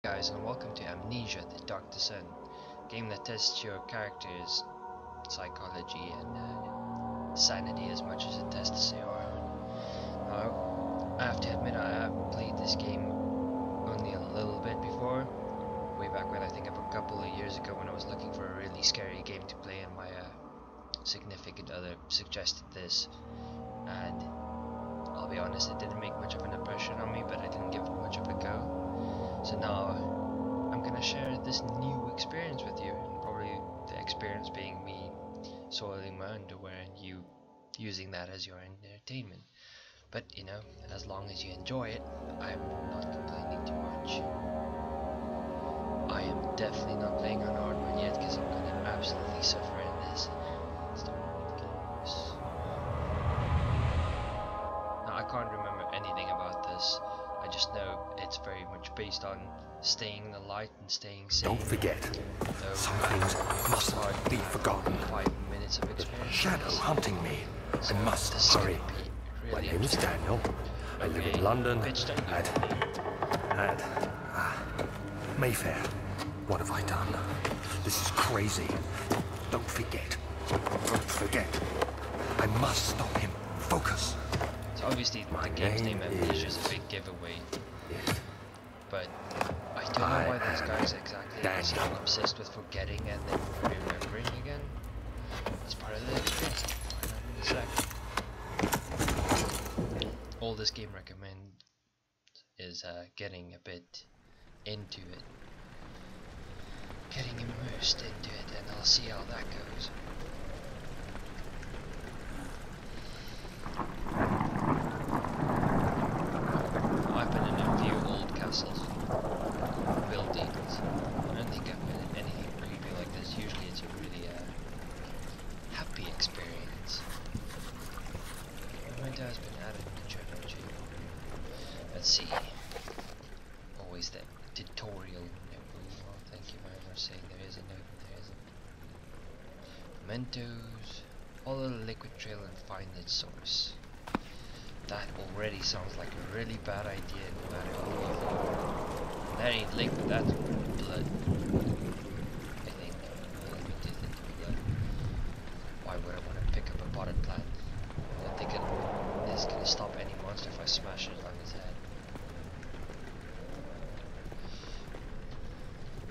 Guys, and welcome to Amnesia, the Dark Descent, game that tests your character's psychology and sanity as much as it tests your own. Now, I have to admit I have played this game only a little bit before, way back when, I think a couple of years ago, when I was looking for a really scary game to play, and my significant other suggested this, and I'll be honest, it didn't make much of an impression on me, but I didn't give it much of a go. So now I'm gonna share this new experience with you, and probably the experience being me soiling my underwear and you using that as your entertainment. But you know, as long as you enjoy it, I'm not complaining too much. I am definitely not playing on hard mode yet because I'm gonna absolutely suffer in this. Now I can't remember anything about this. I just know it's very much based on staying in the light and staying safe. Don't forget, some things mustn't be forgotten. 5 minutes of experience. Shadow hunting me. So I must this is hurry. gonna be My really name is Daniel. I live in London at Mayfair. What have I done? This is crazy. Don't forget. Don't forget. I must stop him. Focus. So obviously the game's name Amnesia is a big giveaway, but I don't know why these guys exactly are so obsessed with forgetting and then remembering again. It's part of the experience. Find out in a sec. All this game recommends is getting a bit into it, getting immersed into it, and I'll see how that goes. I've been in a few old castles, buildings. I don't think I've been in anything creepy like this. Usually it's a really happy experience. Memento has been added to trilogy. Let's see. Always that tutorial note. Oh, thank you very much saying there is a note. There isn't. Mementos. Follow the liquid trail and find its source. That already sounds like a really bad idea, no matter what you thought. That ain't liquid, that's blood. I think. Liquid is into blood. Why would I want to pick up a potted plant? I don't think it is going to stop any monster if I smash it on his head.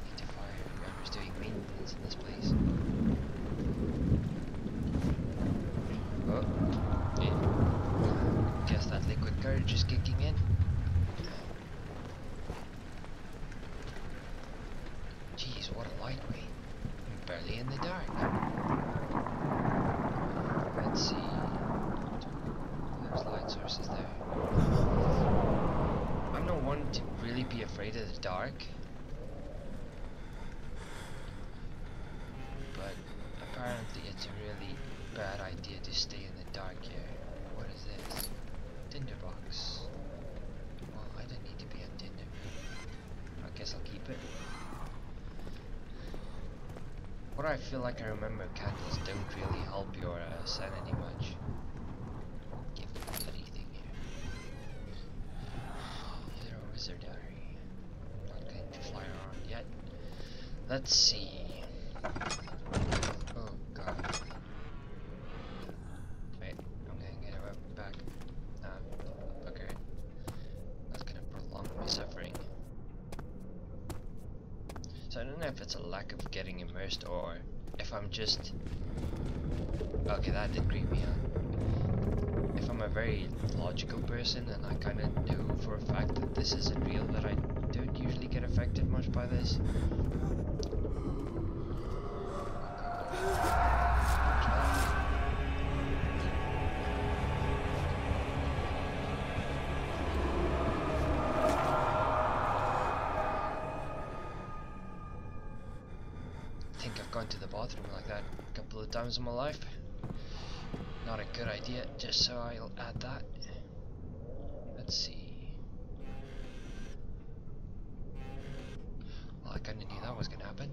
Need to fire whoever's doing maintenance in this place. Oh, yeah. Guess that liquid courage is kicking in. Jeez, what a lightweight. I'm barely in the dark. Let's see. There's light sources there. I'm not one to really be afraid of the dark, but apparently it's a really bad idea to stay in the dark here. What is this? Tinderbox. Well, I don't need to be on Tinder. I guess I'll keep it. What I feel like I remember, candles don't really help your sanity much. Give me anything here. Zero wizard diary. I'm not going to fly around yet. Let's see. Oh god. Wait, I'm gonna get a weapon back. Okay. That's gonna prolong my suffering. So I don't know if it's a lack of getting immersed or if I'm just... Okay, that did creep me out. If I'm a very logical person and I kind of know for a fact that this isn't real, that I don't usually get affected much by this. I think I've gone to the bathroom like that a couple of times in my life. Not a good idea, just so I'll add that. Let's see. Well, I kinda knew that was gonna happen.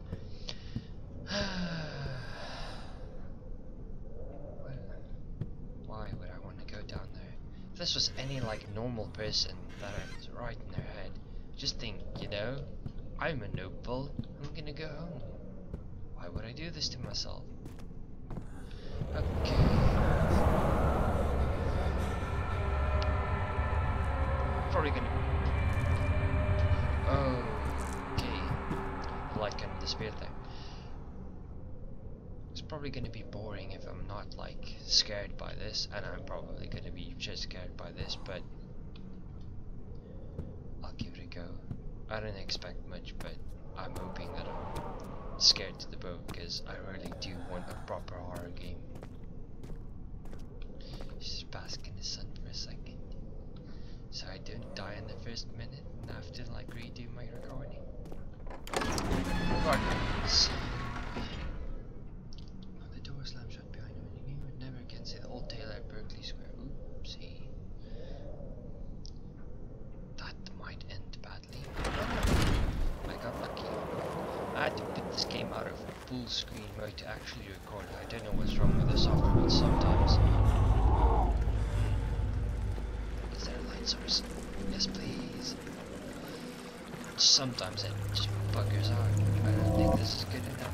Why would I want to go down there? If this was any like normal person that is right in their head, just think, you know, I'm a noble. I'm gonna go home. Why would I do this to myself? Okay. Probably gonna. Okay. The light kind of disappeared there. It's probably gonna be boring if I'm not like scared by this, and I'm probably gonna be just scared by this, but I'll give it a go. I don't expect much, but I'm hoping that I'm scared to the bone, because I really do want a proper horror game. Just bask in the sun for a second, so I don't die in the first minute and have to like redo my recording. Regardless. Oh, the door slammed shut behind him, and you would never again see the old tailor at Berkeley Square. Oopsie. That might end badly. I got lucky. I had to put this game out of full screen mode to actually record. I don't know what's wrong with the software, but sometimes. Is there a light source? Yes, please. Sometimes it just buggers out. I don't think this is good enough.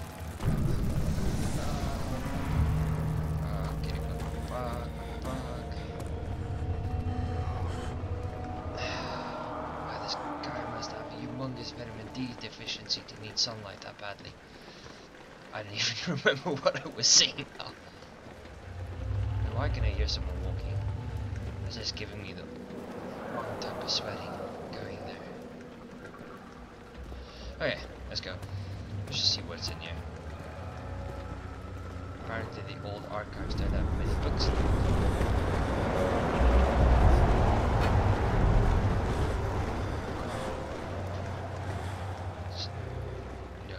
Getting a bug. This guy must have a humongous vitamin D deficiency to need sunlight that badly. I don't even remember what I was saying now. Why can I hear someone walking? It's just giving me the wrong type of sweating going there. Okay, let's go. Let's just see what's in here. Apparently the old archives don't have many books. No,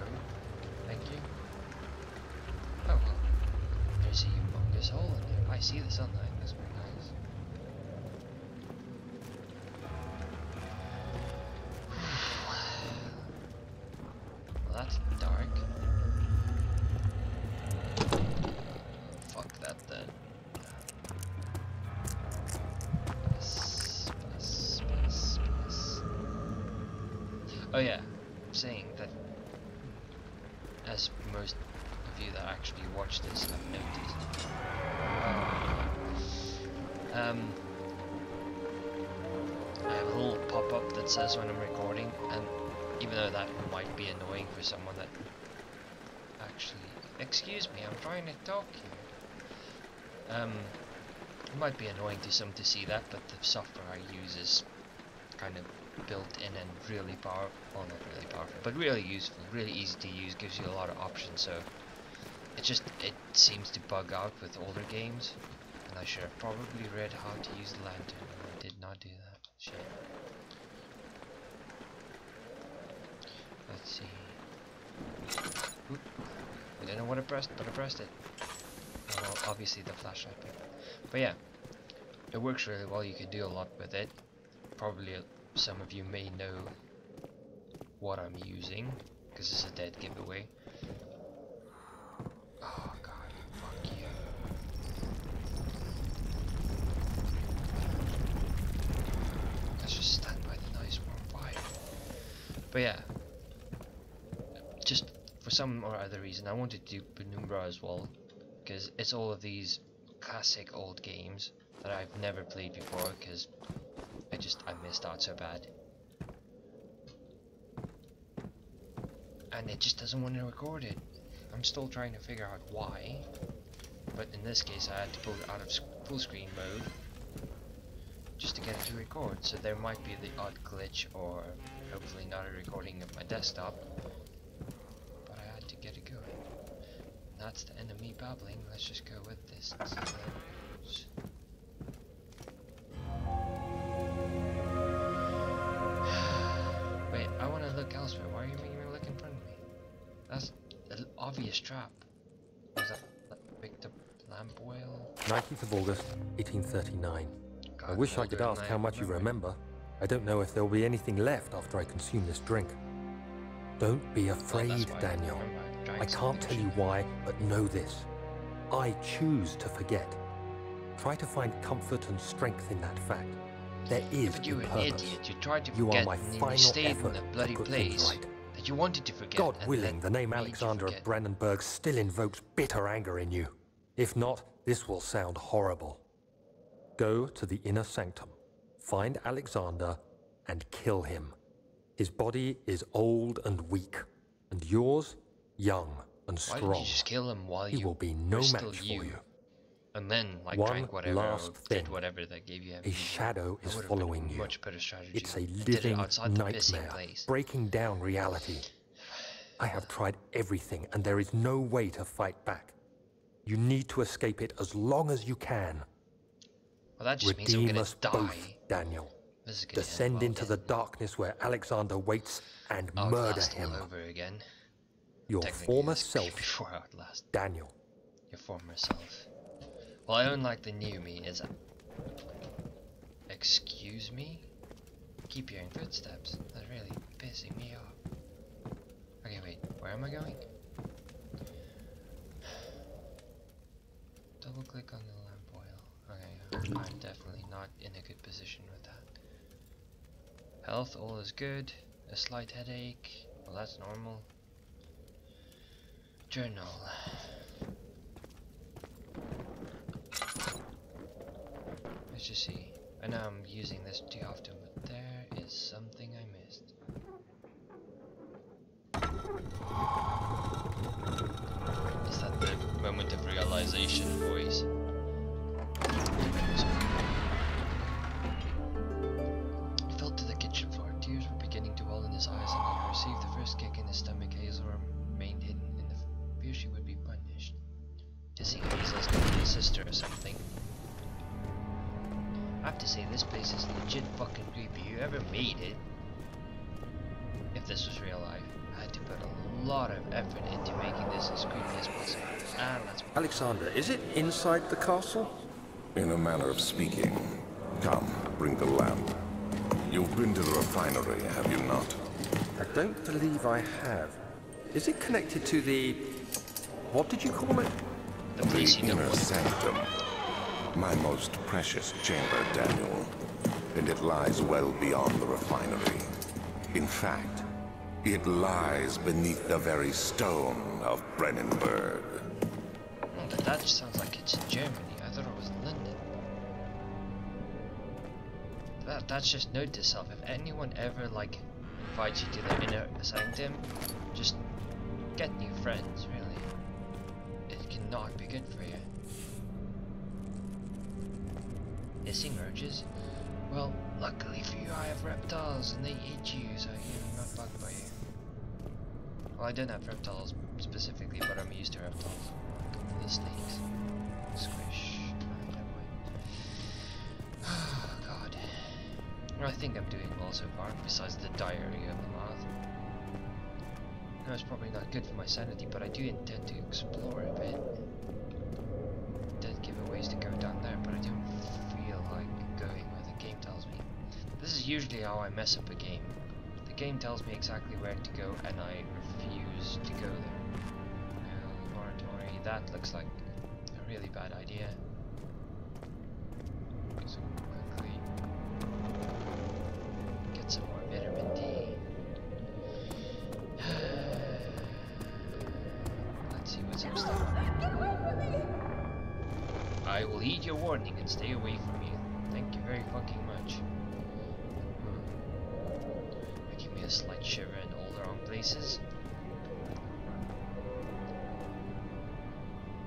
thank you. Oh well, there's a humongous hole in there. I see the sunlight, that's very nice. Well, that's dark. Fuck that then. Bus. Oh yeah, I'm saying that, as most of you that actually watch this have noticed, I have a little pop-up that says when I'm recording, and even though that might be annoying for someone that actually, excuse me, I'm trying to talk here. It might be annoying to some to see that, but the software I use is kind of built in and really powerful, well not really powerful, but really useful, really easy to use, gives you a lot of options, so it seems to bug out with older games, and I should have probably read how to use the lantern, and I did not do that. Shit. Let's see. Oop. I don't know what I pressed, but I pressed it. Well, obviously the flashlight. But yeah, it works really well. You can do a lot with it. Probably some of you may know what I'm using, because it's a dead giveaway. Oh god, fuck you. Let's just stand by the nice warm fire. But yeah, just for some or other reason I wanted to do Penumbra as well, because it's all of these classic old games that I've never played before, because I missed out so bad. And it just doesn't want to record it. I'm still trying to figure out why, but in this case I had to pull it out of full screen mode just to get it to record, so there might be the odd glitch or hopefully not a recording of my desktop, but I had to get it going. And that's the end of me babbling. Let's just go with this. Wait, I want to look elsewhere. Why are you making me look in front of me? That's an obvious trap. Was that picked up lamp oil? 19th of August, 1839. God, I wish I could ask how much you remember. I don't know if there'll be anything left after I consume this drink. Don't be afraid, Daniel. I can't tell you why, but know this. I choose to forget. Try to find comfort and strength in that fact. There is But you're a an purpose. idiot. You tried to You forget are my and then final you stayed effort in the bloody to put things place right. that that you wanted to forget. God and willing, that the name made you Alexander of forget. Brandenburg still invokes bitter anger in you. If not, this will sound horrible. Go to the inner sanctum, find Alexander, and kill him. His body is old and weak, and yours, young and Why strong. didn't you just kill him while He you will be were no still match you? for you. And then, like, One drank whatever last or thing. did whatever that gave you A amnesia. shadow is That would have following been a you. much better strategy. It's a And did it living outside the pissing nightmare, place. breaking down reality. I have tried everything, and there is no way to fight back. You need to escape it as long as you can. Well, that just means I'm Redeem gonna us die. both, Daniel. This is gonna Descend end well into the then. darkness where Alexander waits and murder Outlast him. all over again. Your Technically, former this self, before Outlast. Daniel. Your former self. Well, I don't like the new me, is it? Excuse me? Keep hearing footsteps. That's really pissing me off. Okay, wait. Where am I going? Double click on the lamp oil. Okay, I'm definitely not in a good position with that. Health, all is good. A slight headache. Well, that's normal. Journal. Let's just see. I know I'm using this too often, but there is something I missed. Is that the moment of realization voice? He fell to the kitchen floor. Tears were beginning to well in his eyes, and when he received the first kick in his stomach, Hazel remained hidden in the fear she would be punished. Guessing Hazel's gonna be his sister or something. I have to say, this place is legit fucking creepy. Whoever made it, if this was real life, had to put a lot of effort into making this as creepy as possible. And that's Alexander, is it inside the castle? In a manner of speaking. Come, bring the lamp. You've been to the refinery, have you not? I don't believe I have. Is it connected to the... what did you call it? the place you don't Inner want to sanctum. My most precious chamber, Daniel. And it lies well beyond the refinery. In fact, it lies beneath the very stone of Brennenburg. go. That just sounds like it's in Germany. I thought it was in London. That's just note to self. If anyone ever like invites you to their inner sanctum, just get new friends, really. It cannot be good for you. Hissing urges? Well, luckily for you, I have reptiles and they eat you, so you're not bugged by you. Well, I don't have reptiles specifically, but I'm used to reptiles. The snakes. Squish. Never mind. Oh, God. Well, I think I'm doing well so far, besides the diarrhea of the mouth. No, it's probably not good for my sanity, but I do intend to explore a bit. Dead giveaways to go down there, but I don't feel like going where the game tells me. This is usually how I mess up a game. The game tells me exactly where to go, and I refuse to go there. Laboratory, that looks like a really bad idea. So quickly get some more vitamin D. Let's see what's upstairs. I will heed your warning and stay away from you. Thank you very fucking much. Making me a slight shiver in all the wrong places.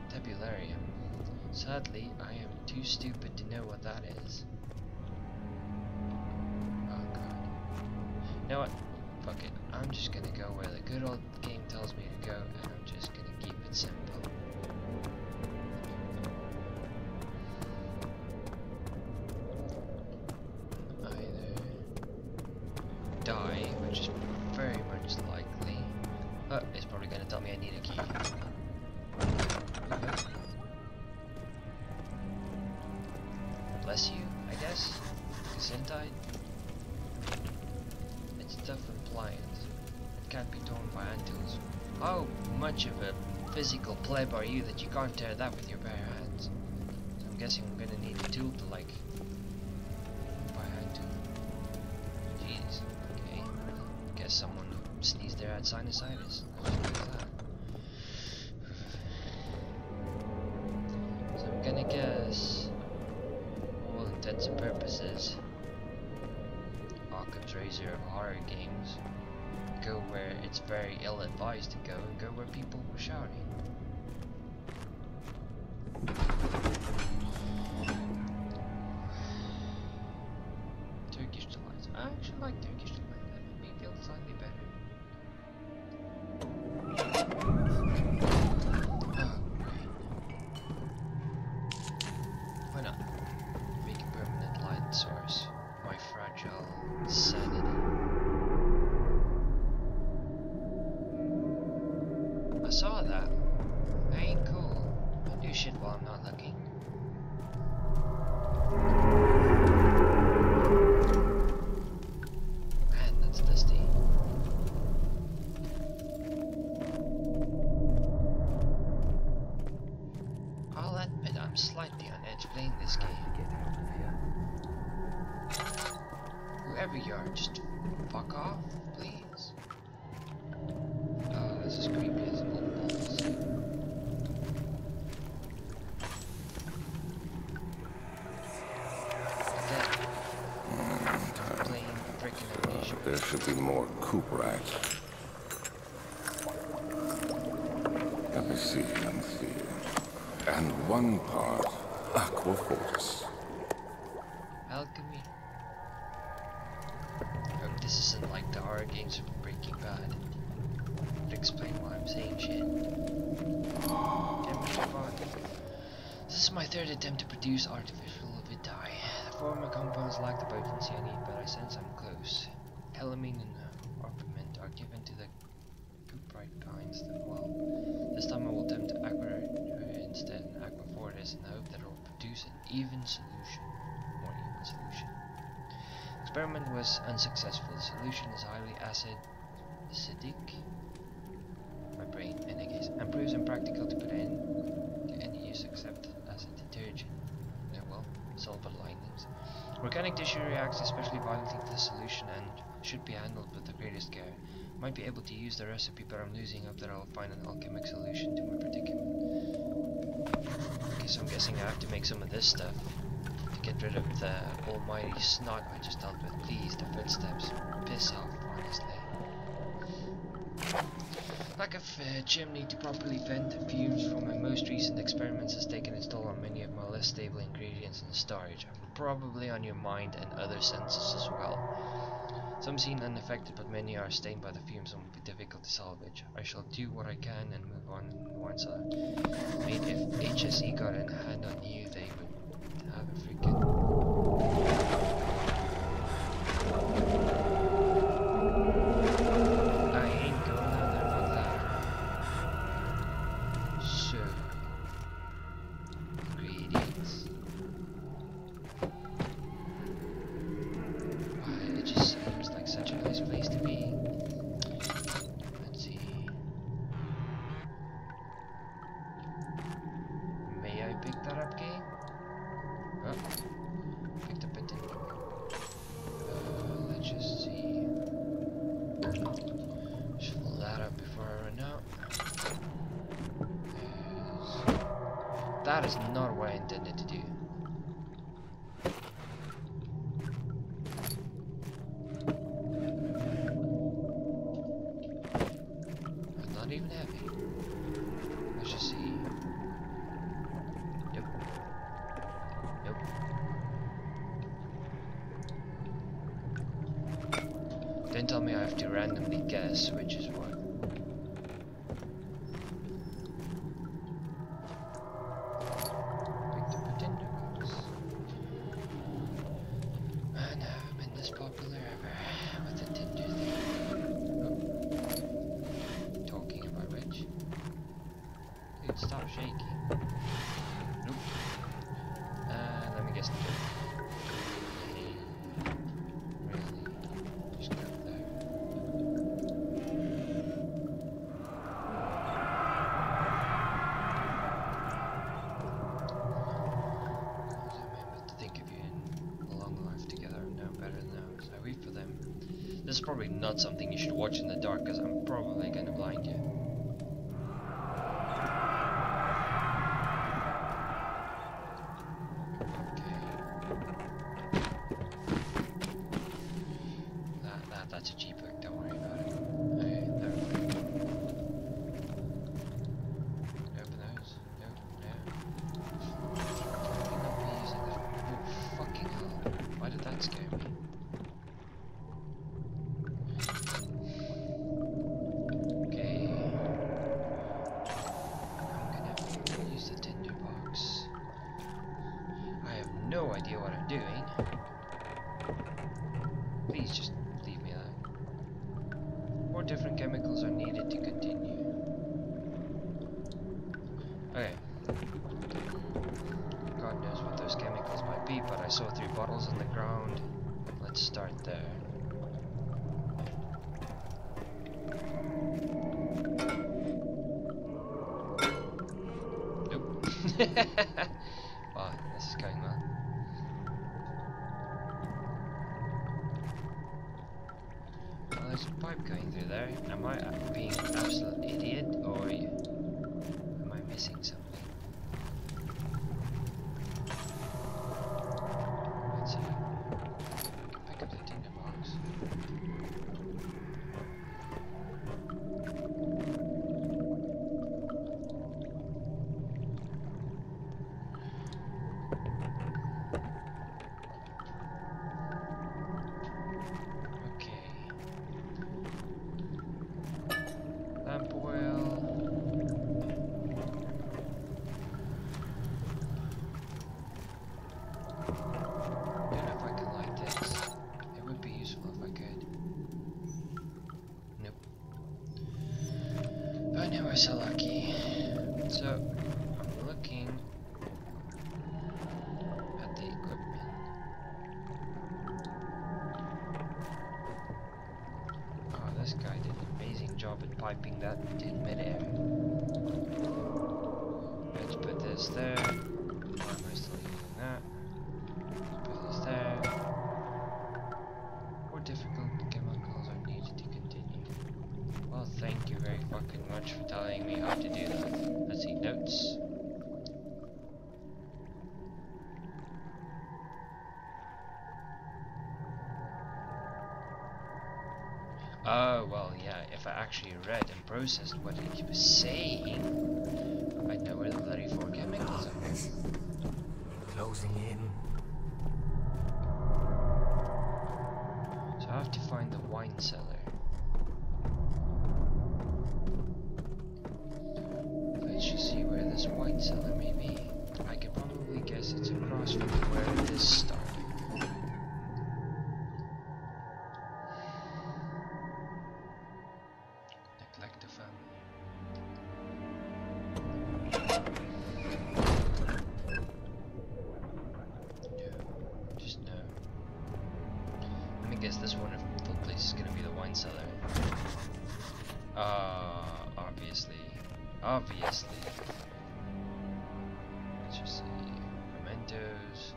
Tabularium. Sadly, I am too stupid to know what that is. Oh god. You know what? Fuck it. I'm just gonna go where the good old game tells me to go, and I'm just gonna keep it simple. Either die, which is very much likely. Oh, it's probably gonna tell me I need a key. Okay. Bless you, I guess. Gesundheit. It's tough appliance. It can't be torn by hand tools. How much of a physical pleb are you that you can't tear that with your bare hands? So I'm guessing I'm gonna need a tool to like by hand tool. Jeez. Okay. Guess someone sneeze there, I had sinusitis. I just like that. So I'm gonna guess, for all intents and purposes, Occam's razor of horror games, go where it's very ill-advised to go, and go where people were shouting. Turkish delights. I actually like Turkish delight. That made me feel slightly better. Oh, great. Why not? Make a permanent light source. My fragile sanity. I saw that. That ain't cool. I do shit while I'm not looking. Man, that's dusty. I'll admit I'm slightly on edge playing this game. Get out of here. Whoever you are, just fuck off, please. Oh, this is creepy as all balls. Playing freaking Amnesia. There should be more coop racks. Let me see. And one part aquaforce. Alchemy. Hope this isn't like the horror games from Breaking Bad. Would explain why I'm saying shit. Temperature bar. This is my third attempt to produce artificial vitae. The former compounds lack the potency I need, but I sense I'm close. Helamine and orpiment are given to the cuprite pines. Well, this time I will attempt aqua instead and aquafortis in the hope that it will produce an even solution. More even solution. Experiment was unsuccessful. The solution is highly acidic. My brain, in any case, and proves impractical to put in to any use except as a detergent. Yeah, well, silver linings. Organic tissue reacts especially violently to the solution and should be handled with the greatest care. Might be able to use the recipe, but I'm losing hope that I'll find an alchemic solution to my predicament. Okay, so I'm guessing I have to make some of this stuff to get rid of the almighty snot I just dealt with. Please, the footsteps. Piss off, honestly. Lack of chimney to properly vent the fumes from my most recent experiments has taken its toll on many of my less stable ingredients in storage. Probably on your mind and other senses as well. Some seem unaffected, but many are stained by the fumes and will be difficult to salvage. I shall do what I can and move on once I mean, if HSE got a hand on you, they would have a freaking... I ain't going down there, fuck that. So... ingredients. Wow, it just seems like such a nice place to be. Let's see. May I pick that up, game? Oh, picked up it. Let's just see. Shuffle that up before I run out. That is not what I intended to do. That's not even heavy. Let's just see. Nope. Nope. Don't tell me I have to randomly guess which is what. Pick the pretender cups. Man, I haven't been this popular ever with the Tinder thing. Oh. Talking about which? Dude, stop shaking. Nope. Let me guess the joke. Really? Just go there. I remember to think of you in a long life together and know better now as I wait for them. This probably not something you should watch in the dark, because I'm probably gonna blind you. That's a Jeep hook, don't worry about it. Okay, there we go. Open those. No, no. Probably not be using the... Oh, fucking hell. Why did that scare me? Okay. I'm gonna use the tinderbox. I have no idea what I'm doing. Please just leave me that. More different chemicals are needed to continue. Okay. God knows what those chemicals might be, but I saw 3 bottles on the ground. Let's start there. Nope. Wow, this is going well. Well, there's a pipe going through there. Am I being an absolute idiot, or am I missing something? Let's see. I can pick up the tinderbox. Lamp oil. Don't know if I can light this. It would be useful if I could. Nope. If I knew I was so lucky. So, I'm looking at the equipment. Oh, this guy did an amazing job at piping that in midair. Let's put this there. Why am I still using that? Put this there. More difficult chemicals are needed to continue. Well, thank you very fucking much for telling me how to do that. Let's see, notes. Oh, well, yeah, if I actually read and processed what he was saying, I'd know where the bloody 4 chemicals are. Closing in. So I have to find the wine cellar. Let's just see where this wine cellar may be. I could probably guess it's across from where this started. Neglect the family. No, just no. Let me guess, this wonderful place is gonna be the wine cellar. Obviously. Obviously. Let's just see. Mementos.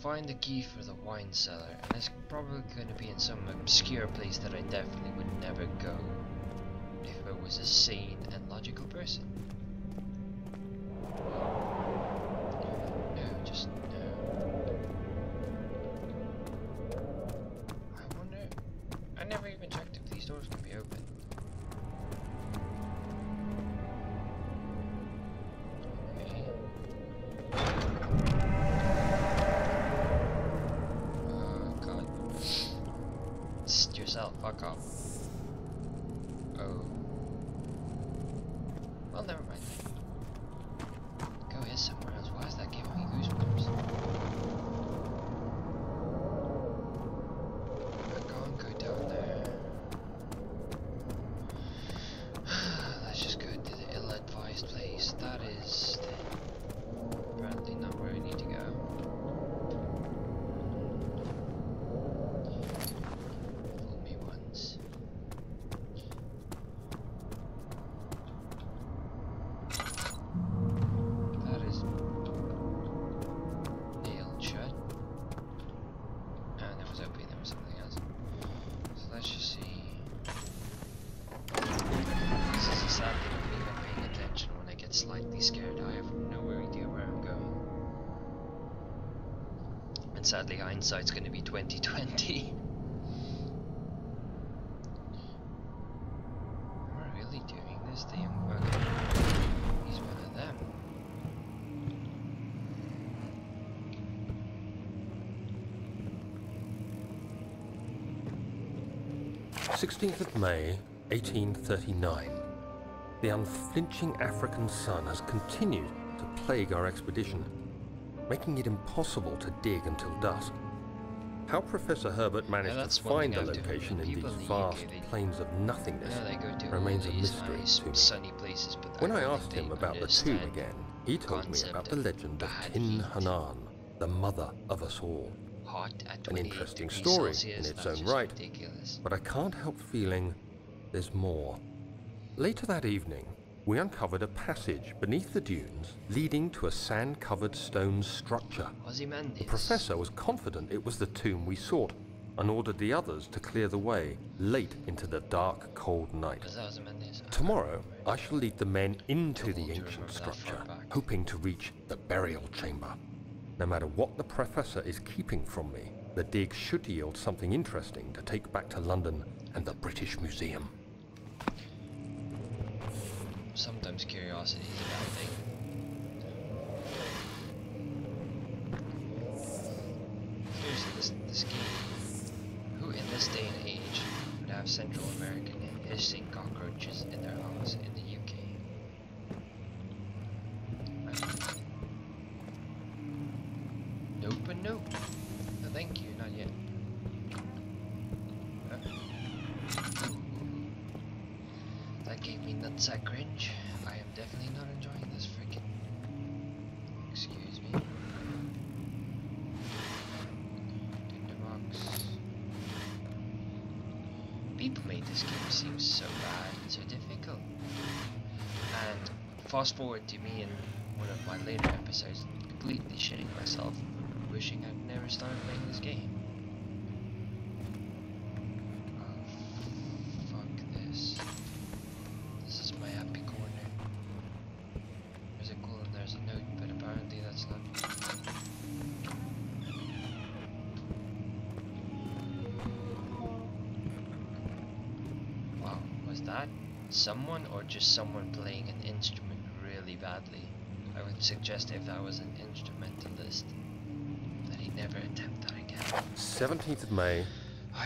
Find the key for the wine cellar, and it's probably going to be in some obscure place that I definitely would never go if I was a sane and logical person. No, just no. I wonder. I never even checked if these doors can be open. Fuck off. Oh. Well, never mind. Go here somewhere else. Why is that giving me goosebumps? I can't go down there. Let's just go to the ill-advised place. That is apparently not where I need to go. frankly scared. I have no idea where I'm going. And sadly, hindsight's going to be 2020. Am I really doing this thing? Okay. He's one of them. 16th of May, 1839. The unflinching African sun has continued to plague our expedition, making it impossible to dig until dusk. How Professor Herbert managed to find the location in these vast plains of nothingness remains a mystery to me. Sunny places, but When I asked him about the tomb again, he told me about the legend of Tin Hanan, the mother of us all. An interesting story in its own right, but I can't help feeling there's more. Later that evening, we uncovered a passage beneath the dunes leading to a sand-covered stone structure. The professor was confident it was the tomb we sought and ordered the others to clear the way late into the dark, cold night. Tomorrow, I shall lead the men into the ancient structure, hoping to reach the burial chamber. No matter what the professor is keeping from me, the dig should yield something interesting to take back to London and the British Museum. Sometimes curiosity is a bad thing. Seriously, this game. Who in this day and age would have Central American hissing cockroaches in their house in the UK? Nope and nope. No, thank you, not yet. That gave me nutsack cringe. I am definitely not enjoying this freaking. Excuse me. Tinderbox. People made this game seem so bad and so difficult. And fast forward to me in one of my later episodes, completely shitting myself, wishing I'd never started playing this game. Oh, fuck this. This is my happy corner. There's a goal and there's a note, but apparently that's not. Wow, was that someone or just someone playing an instrument really badly? I would suggest if that was an instrumentalist, that he never attempt that again. 17th of May,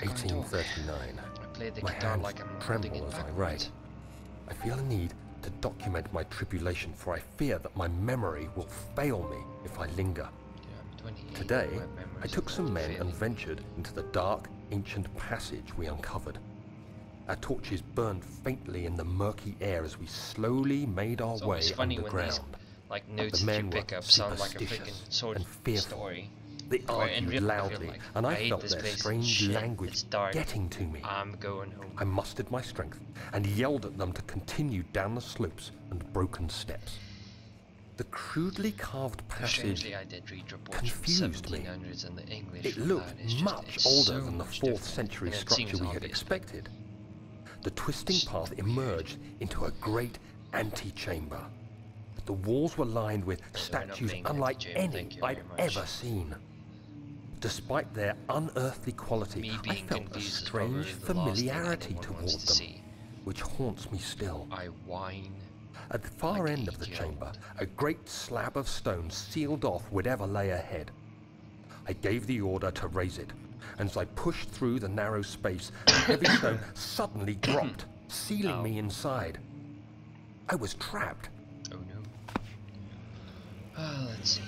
1839. I played the My guitar hands like I'm tremble holding it as I backwards. write. I feel a need to document my tribulation, for I fear that my memory will fail me if I linger. Yeah, I'm 28. Today, My I memory's took some men failing and me. ventured into the dark, ancient passage we uncovered. Our torches burned faintly in the murky air as we slowly made our It's way always funny when these underground. like notes The that you men pick were up sound like a freaking superstitious sword and fearful. story. They Where in argued real life you're loudly, like, and I hate felt this their place, strange shit, language it's dark, getting to me. I'm going home. I mustered my strength and yelled at them to continue down the slopes and broken steps. The crudely carved passage Strangely, I did read reports from confused me. 1700s and the English. It from looked that. It's just- much it's older so than the much 4th different, century and it structure seems we had obvious, but expected. The twisting path emerged into a great antechamber. The walls were lined with we're not statues playing unlike antechamber, any thank you I'd very much. ever seen. Despite their unearthly quality, Me I being felt a confused is probably strange the last thing familiarity anyone toward wants to them, see. which haunts me still. I whine. At the far like end of the 8-year-old. chamber, a great slab of stone sealed off whatever lay ahead. I gave the order to raise it, and as I pushed through the narrow space, the heavy stone suddenly dropped, sealing me inside. I was trapped. Oh no. Let's see.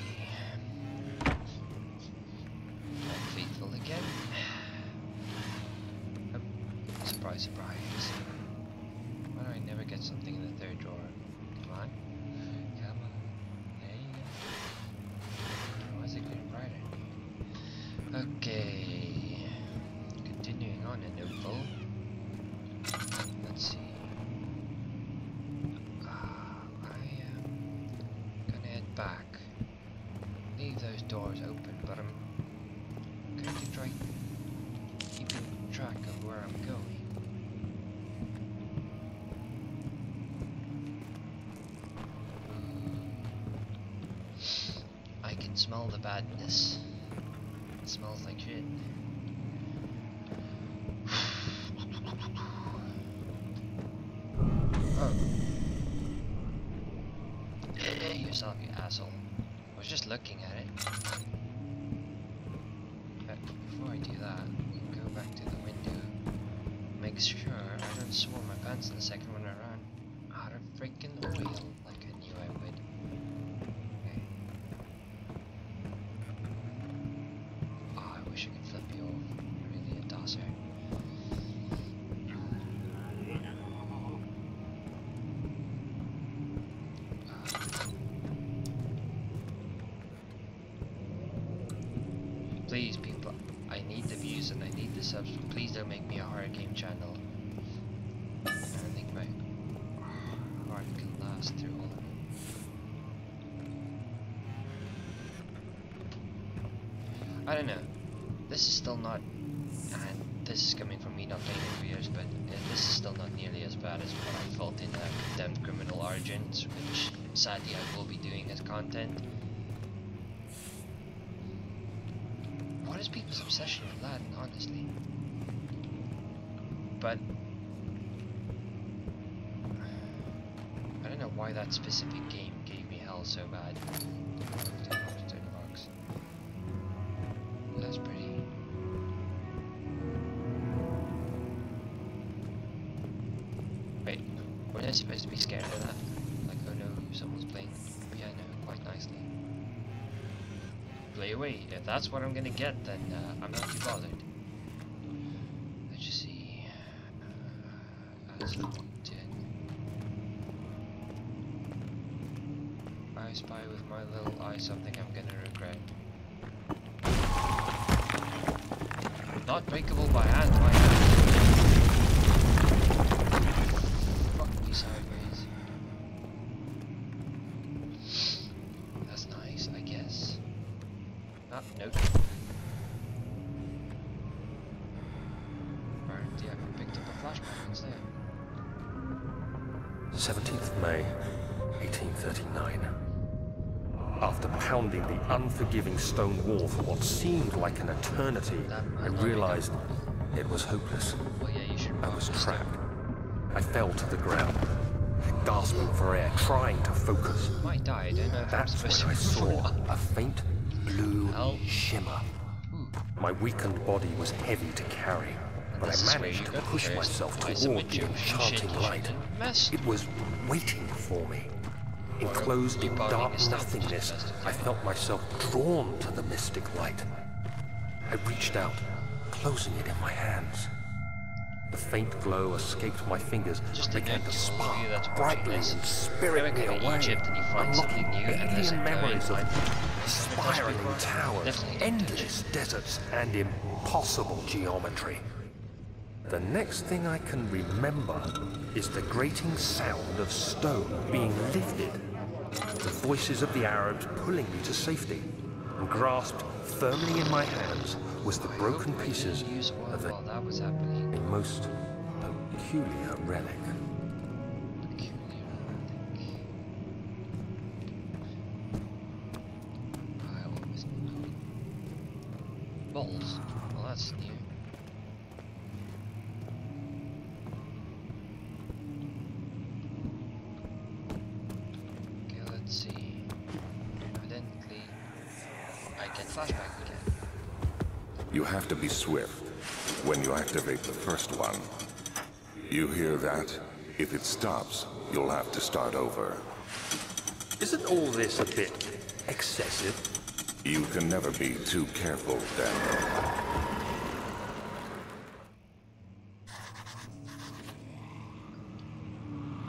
Unfaithful again. Oh, surprise, surprise. Why do I never get something in the third drawer? Come on. Come on. There you go. Why is it getting brighter? Okay. Continuing on in Noteful. Let's see. I am gonna head back. Leave those doors open, but I'm going to try keeping track of where I'm going. smell the badness. It smells like shit. Oh. Hey yourself, you asshole. I was just looking at it. But before I do that, we can go back to the window. Make sure I don't swirl my pants in the second when I run out of freaking oil, like I knew I would. Okay. Oh, I wish I could flip you off. You're really a tosser. Please, people, I need the views and I need the subs, but please don't make me a horror game channel. I don't think my heart can last through all of it. I don't know. This is still not, and this is coming from me not playing it for years, but this is still not nearly as bad as what I felt in Condemned Criminal Origins, which sadly I will be doing as content. What is people's obsession with Latin, honestly? But I don't know why that specific game gave me hell so bad. $10, $30. That's pretty. Wait, we're not supposed to be scared of that? Like, oh no, someone's playing piano quite nicely. Play away. If that's what I'm gonna get, then I'm not too bothered. Let's just see. As I walked in, I spy with my little eye something I'm gonna regret. Not breakable by hand, my hand. Fuck me sideways. That's nice, I guess. Ah, nope. Apparently I picked up a flashback instead. 17th May, 1839. After pounding the unforgiving stone wall for what seemed like an eternity, I realized it was hopeless. Well, yeah, you should. I was trapped. I fell to the ground, gasping for air, trying to focus. I might die, I don't know if I'm That's supposed when I to saw a faint blue Hell. shimmer. My weakened body was heavy to carry, but This is I where managed you to go push first. myself Why toward some the Egyptian shit enchanting you light. shouldn't mess. It was waiting for me. Enclosed in Rebounding dark is not nothingness, just I felt myself drawn to the mystic light. I reached out, closing it in my hands. The faint glow escaped my fingers, Just began to a spark view that's brightly watching and this. spirit Ever me go to away, Egypt and you find something unlocking new and there's a alien guy memories of behind you? spiraling before? towers, Definitely don't endless deserts, and impossible geometry. The next thing I can remember is the grating sound of stone being lifted, the voices of the Arabs pulling me to safety, and grasped firmly in my hands was the broken pieces Use oil of while that was happening. a most peculiar relic. What was it? Balls. Well, that's new. Okay, let's see. Evidently, I get flashback again. You have to be swift when you activate the first one. You hear that? If it stops, you'll have to start over. Isn't all this a bit excessive? You can never be too careful, Daniel.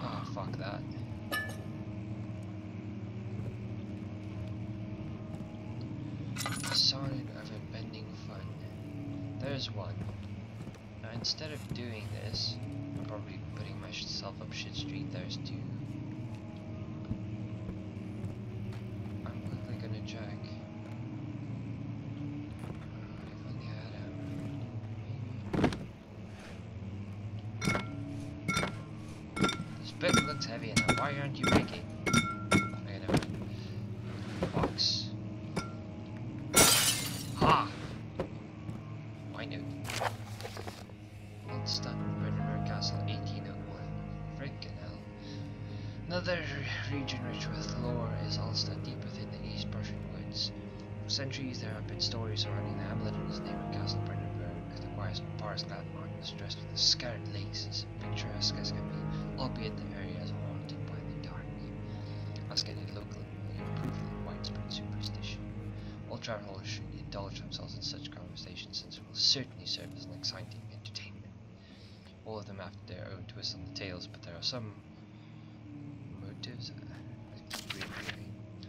Ah, fuck that. Sign of impending fun. There's one. Now instead of doing this, I'm probably putting myself up shit street. There's two. I'm quickly gonna check. If only I had a... This book looks heavy enough. Why aren't you making? Okay, never mind. Box. Another region rich with lore is Alstad, deep within the East Prussian woods. For centuries there have been stories surrounding the hamlet and its neighbour Castle Brandenburg, the quiet forest-clad mountains dressed with the scarred lakes, as picturesque as can be, albeit the area is haunted by the dark. Ask any local, you proof of widespread superstition. All travellers should indulge themselves in such conversations, since it will certainly serve as an exciting entertainment. All of them have their own twist on the tales, but there are some motives.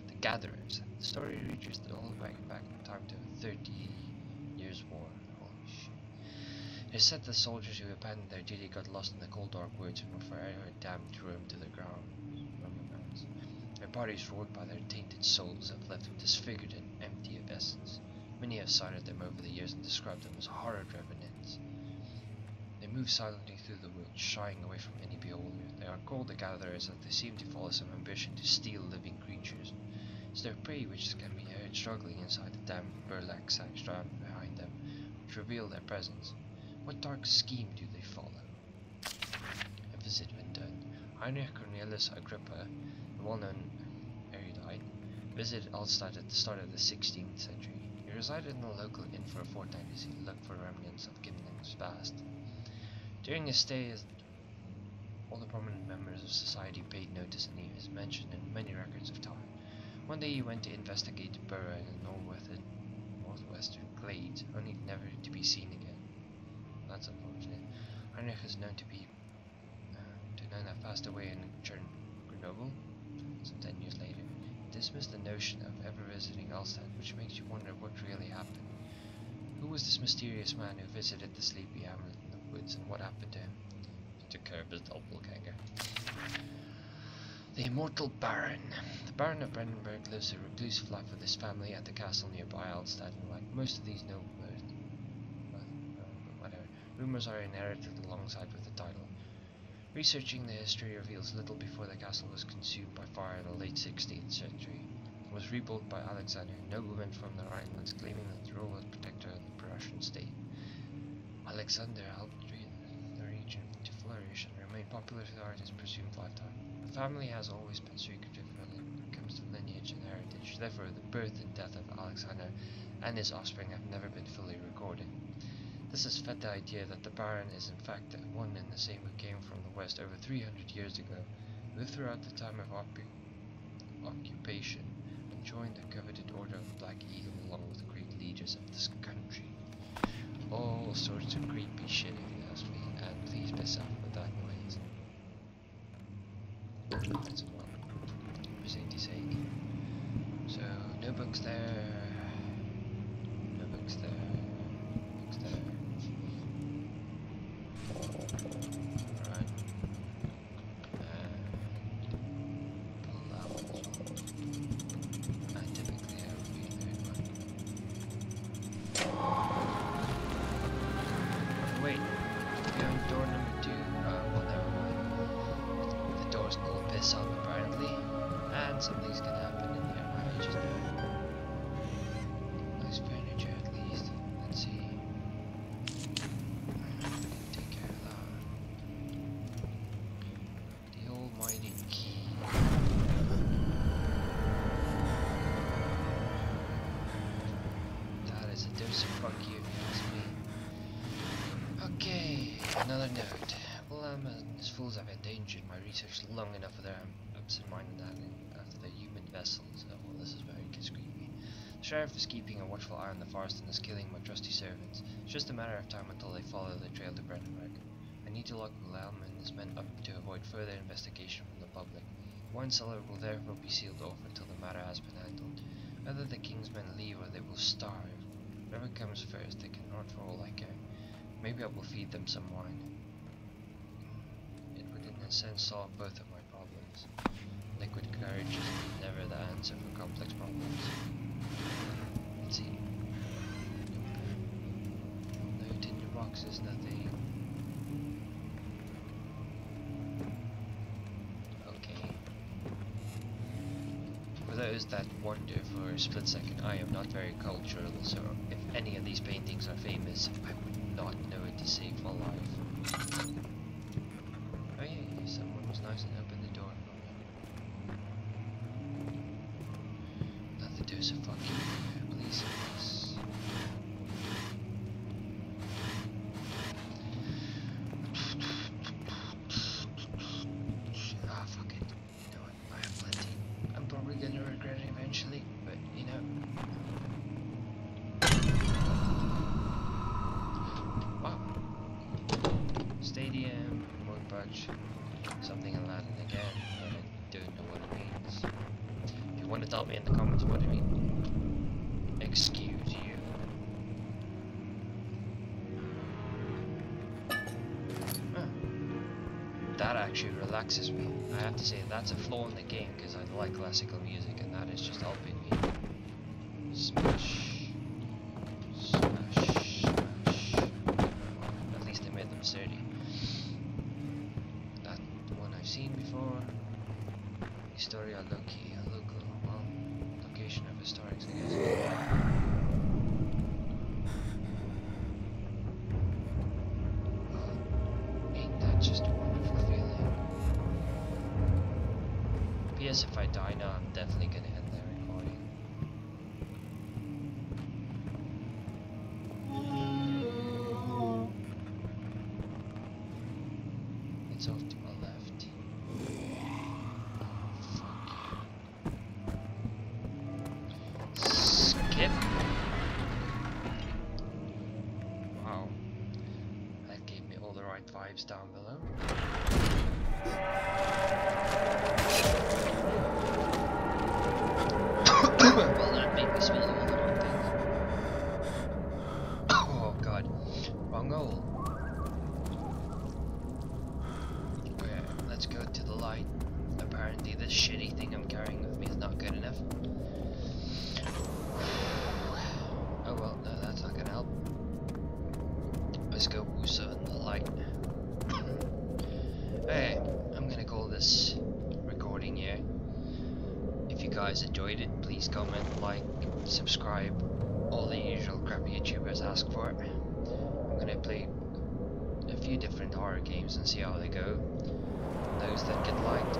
The Gatherers. The story reaches all the way back in time to the 30 Years' War. Holy shit. It is said the soldiers who abandoned their duty got lost in the cold dark woods and were forever damned to roam to the ground. Their bodies ruled by their tainted souls have left them disfigured and empty of essence. Many have cited them over the years and described them as horrid revenants. They move silently through the woods, shying away from any beholder. They are called the Gatherers as they seem to follow some ambition to steal living creatures. It's their prey which can be heard struggling inside the damp burlap sacks drawn behind them, which reveal their presence. What dark scheme do they follow? A visit when done. Heinrich Cornelius Agrippa, the well-known erudite, visited Alstad at the start of the 16th century. He resided in a local inn for a fortnight as he looked for remnants of Gimling's past. During his stay, all the prominent members of society paid notice, and he is mentioned in many records of time. One day he went to investigate the burrow in the northwestern glades, only never to be seen again. That's unfortunate. Heinrich is known to have passed away in Grenoble some 10 years later. He dismissed the notion of ever visiting Alstad, which makes you wonder what really happened. Who was this mysterious man who visited the sleepy hamlet in the woods, and what happened to him? He took care of his doppelganger. The Immortal Baron. The Baron of Brandenburg lives a reclusive life with his family at the castle nearby Alstad, and like most of these noble rumors are inherited alongside with the title. Researching the history reveals little before the castle was consumed by fire in the late 16th century. It was rebuilt by Alexander, a nobleman from the Rhinelands, claiming that the role as protector of the Prussian state. Alexander helped the region to flourish and remain popular throughout his presumed lifetime. The family has always been secretive when it comes to lineage and heritage, therefore the birth and death of Alexander and his offspring have never been fully recorded. This has fed the idea that the Baron is in fact one and the same who came from the west over 300 years ago, lived throughout the time of occupation, and joined the coveted Order of the Black Eagle along with the great leaders of this country. All sorts of creepy shit if you ask me, and please piss off with that noise. That's one. Mercedes sake. So, no books there. No books there. Books there. Alright. Pull out. And typically I would be the third one. Wait. Behind door number 2. Well, never mind. The door's called piss up apparently. And something's gonna happen in here. I just know. Nice furniture at least. Let's see. Take care of that. The almighty key. That is a dose of fuck you if you ask me. Okay, another note. Well, as fools have endangered my research long enough with their absent-minded handling after the human vessels. Oh, well, this is very creepy. The sheriff is keeping a watchful eye on the forest and is killing my trusty servants. It's just a matter of time until they follow the trail to Brandenburg. I need to lock Wilhelm and his men up to avoid further investigation from the public. The wine cellar will therefore be sealed off until the matter has been handled. Either the king's men leave or they will starve. Whatever comes first, they cannot for all I care. Maybe I will feed them some wine. It would in a sense solve both of my problems. Liquid courage is never the answer for complex problems. Let's see. No tinder boxes, nothing. Okay. For those that wonder for a split second, I am not very cultural, so if any of these paintings are famous, I would not know it to save my life. Oh yeah, someone was nice and opened the door for me. something in Latin again, but I don't know what it means. If you want to tell me in the comments what it means, excuse you. Huh. That actually relaxes me. I have to say that's a flaw in the game because I like classical music and that is just helping me. Smash. Smash. Smash. At least they made them sturdy. That one I've seen before. Historia Loki, a local, well, location of historics, I guess. Ain't that just a wonderful feeling? P.S. if I die now, I'm definitely gonna end the recording. It's off to my left. Fuck you. Skip. Wow. That gave me all the right vibes down below. Well, that made me swallow all the wrong things. Oh god. Wrong hole. Okay, let's go to the light. Apparently this shitty thing I'm carrying with me is not good enough. Oh well, no, that's not gonna help. Let's go Wusa in the light. Okay, I'm gonna call this recording here. If you guys enjoyed it, please comment, like, subscribe, all the usual crap YouTubers ask for. I'm gonna play a few different horror games and see how they go. Those that get liked,